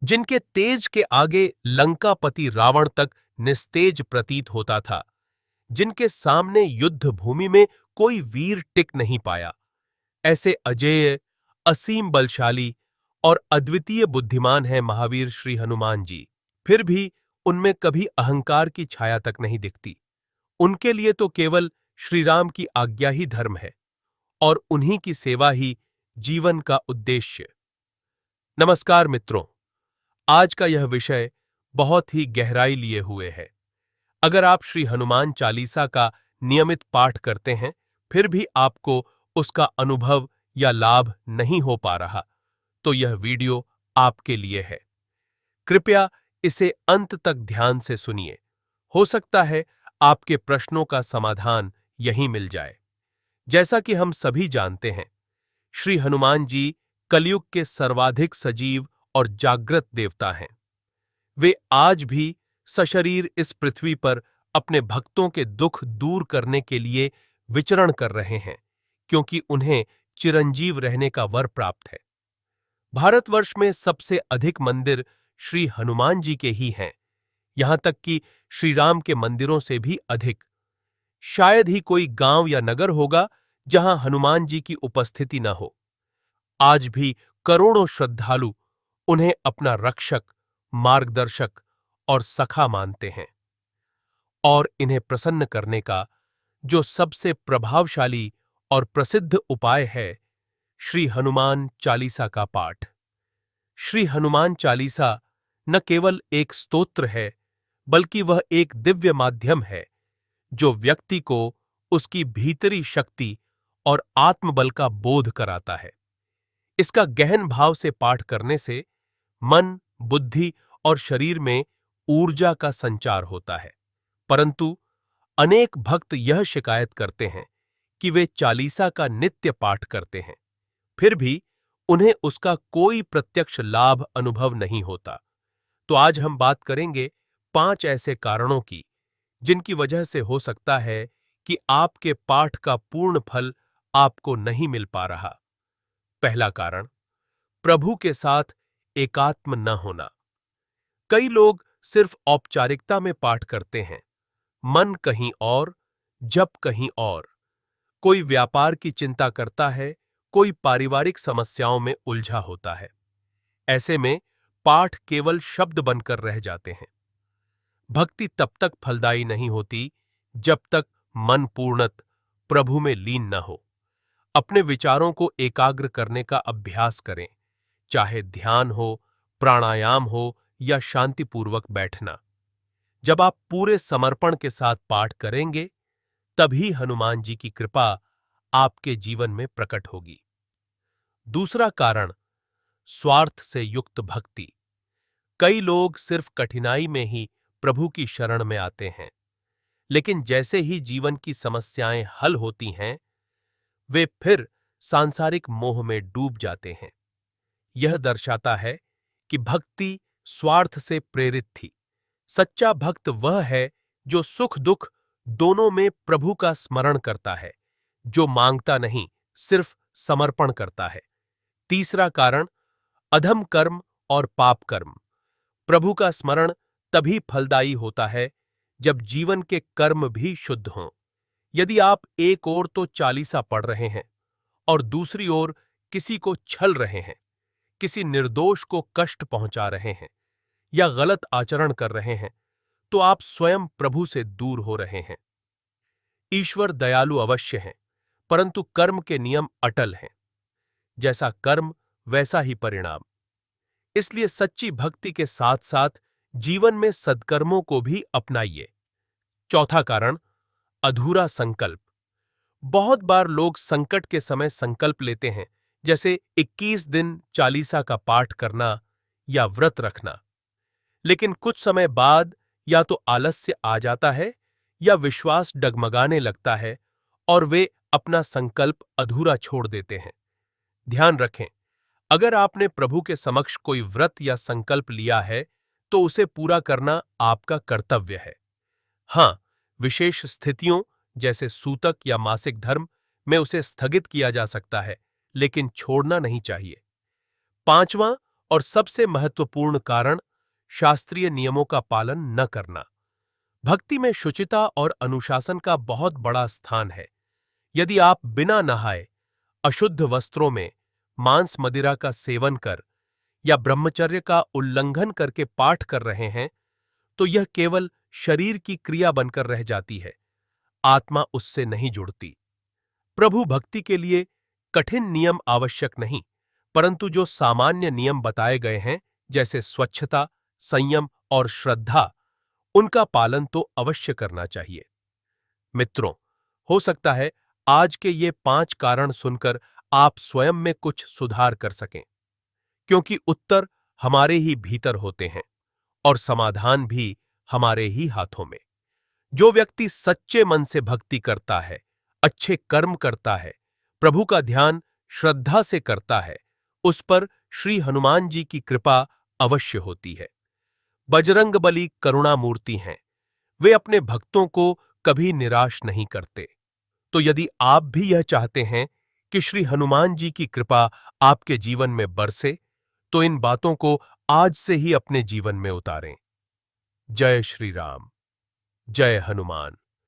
जिनके तेज के आगे लंकापति रावण तक निस्तेज प्रतीत होता था, जिनके सामने युद्ध भूमि में कोई वीर टिक नहीं पाया। ऐसे अजेय, असीम बलशाली और अद्वितीय बुद्धिमान हैं महावीर श्री हनुमान जी। फिर भी उनमें कभी अहंकार की छाया तक नहीं दिखती। उनके लिए तो केवल श्री राम की आज्ञा ही धर्म है और उन्हीं की सेवा ही जीवन का उद्देश्य। नमस्कार मित्रों, आज का यह विषय बहुत ही गहराई लिए हुए है। अगर आप श्री हनुमान चालीसा का नियमित पाठ करते हैं, फिर भी आपको उसका अनुभव या लाभ नहीं हो पा रहा, तो यह वीडियो आपके लिए है। कृपया इसे अंत तक ध्यान से सुनिए। हो सकता है आपके प्रश्नों का समाधान यहीं मिल जाए। जैसा कि हम सभी जानते हैं, श्री हनुमान जी कलयुग के सर्वाधिक सजीव और जागृत देवता हैं। वे आज भी सशरीर इस पृथ्वी पर अपने भक्तों के दुख दूर करने के लिए विचरण कर रहे हैं, क्योंकि उन्हें चिरंजीव रहने का वर प्राप्त है। भारतवर्ष में सबसे अधिक मंदिर श्री हनुमान जी के ही हैं, यहां तक कि श्री राम के मंदिरों से भी अधिक। शायद ही कोई गांव या नगर होगा जहां हनुमान जी की उपस्थिति न हो। आज भी करोड़ों श्रद्धालु उन्हें अपना रक्षक, मार्गदर्शक और सखा मानते हैं। और इन्हें प्रसन्न करने का जो सबसे प्रभावशाली और प्रसिद्ध उपाय है, श्री हनुमान चालीसा का पाठ। श्री हनुमान चालीसा न केवल एक स्तोत्र है, बल्कि वह एक दिव्य माध्यम है जो व्यक्ति को उसकी भीतरी शक्ति और आत्मबल का बोध कराता है। इसका गहन भाव से पाठ करने से मन, बुद्धि और शरीर में ऊर्जा का संचार होता है। परंतु अनेक भक्त यह शिकायत करते हैं कि वे चालीसा का नित्य पाठ करते हैं, फिर भी उन्हें उसका कोई प्रत्यक्ष लाभ अनुभव नहीं होता। तो आज हम बात करेंगे 5 ऐसे कारणों की, जिनकी वजह से हो सकता है कि आपके पाठ का पूर्ण फल आपको नहीं मिल पा रहा। पहला कारण, प्रभु के साथ एकात्म न होना। कई लोग सिर्फ औपचारिकता में पाठ करते हैं, मन कहीं और, जप कहीं और। कोई व्यापार की चिंता करता है, कोई पारिवारिक समस्याओं में उलझा होता है। ऐसे में पाठ केवल शब्द बनकर रह जाते हैं। भक्ति तब तक फलदायी नहीं होती जब तक मन पूर्णत प्रभु में लीन न हो। अपने विचारों को एकाग्र करने का अभ्यास करें, चाहे ध्यान हो, प्राणायाम हो या शांतिपूर्वक बैठना। जब आप पूरे समर्पण के साथ पाठ करेंगे, तभी हनुमान जी की कृपा आपके जीवन में प्रकट होगी। दूसरा कारण, स्वार्थ से युक्त भक्ति। कई लोग सिर्फ कठिनाई में ही प्रभु की शरण में आते हैं, लेकिन जैसे ही जीवन की समस्याएं हल होती हैं, वे फिर सांसारिक मोह में डूब जाते हैं। यह दर्शाता है कि भक्ति स्वार्थ से प्रेरित थी। सच्चा भक्त वह है जो सुख दुख दोनों में प्रभु का स्मरण करता है, जो मांगता नहीं, सिर्फ समर्पण करता है। तीसरा कारण, अधम कर्म और पाप कर्म। प्रभु का स्मरण तभी फलदायी होता है जब जीवन के कर्म भी शुद्ध हों। यदि आप एक ओर तो चालीसा पढ़ रहे हैं और दूसरी ओर किसी को छल रहे हैं, किसी निर्दोष को कष्ट पहुंचा रहे हैं या गलत आचरण कर रहे हैं, तो आप स्वयं प्रभु से दूर हो रहे हैं। ईश्वर दयालु अवश्य हैं, परंतु कर्म के नियम अटल हैं। जैसा कर्म वैसा ही परिणाम। इसलिए सच्ची भक्ति के साथ साथ जीवन में सद्कर्मों को भी अपनाइए। चौथा कारण, अधूरा संकल्प। बहुत बार लोग संकट के समय संकल्प लेते हैं, जैसे 21 दिन चालीसा का पाठ करना या व्रत रखना। लेकिन कुछ समय बाद या तो आलस्य आ जाता है या विश्वास डगमगाने लगता है और वे अपना संकल्प अधूरा छोड़ देते हैं। ध्यान रखें, अगर आपने प्रभु के समक्ष कोई व्रत या संकल्प लिया है, तो उसे पूरा करना आपका कर्तव्य है। हां, विशेष स्थितियों जैसे सूतक या मासिक धर्म में उसे स्थगित किया जा सकता है, लेकिन छोड़ना नहीं चाहिए। पांचवां और सबसे महत्वपूर्ण कारण शास्त्रीय नियमों का पालन न करना। भक्ति में शुचिता और अनुशासन का बहुत बड़ा स्थान है। यदि आप बिना नहाए, अशुद्ध वस्त्रों में, मांस मदिरा का सेवन कर या ब्रह्मचर्य का उल्लंघन करके पाठ कर रहे हैं, तो यह केवल शरीर की क्रिया बनकर रह जाती है, आत्मा उससे नहीं जुड़ती। प्रभु भक्ति के लिए कठिन नियम आवश्यक नहीं, परंतु जो सामान्य नियम बताए गए हैं, जैसे स्वच्छता, संयम और श्रद्धा, उनका पालन तो अवश्य करना चाहिए। मित्रों, हो सकता है आज के ये 5 कारण सुनकर आप स्वयं में कुछ सुधार कर सकें, क्योंकि उत्तर हमारे ही भीतर होते हैं और समाधान भी हमारे ही हाथों में। जो व्यक्ति सच्चे मन से भक्ति करता है, अच्छे कर्म करता है, प्रभु का ध्यान श्रद्धा से करता है, उस पर श्री हनुमान जी की कृपा अवश्य होती है। बजरंगबली करुणामूर्ति हैं। वे अपने भक्तों को कभी निराश नहीं करते। तो यदि आप भी यह चाहते हैं कि श्री हनुमान जी की कृपा आपके जीवन में बरसे, तो इन बातों को आज से ही अपने जीवन में उतारें। जय श्री राम। जय हनुमान।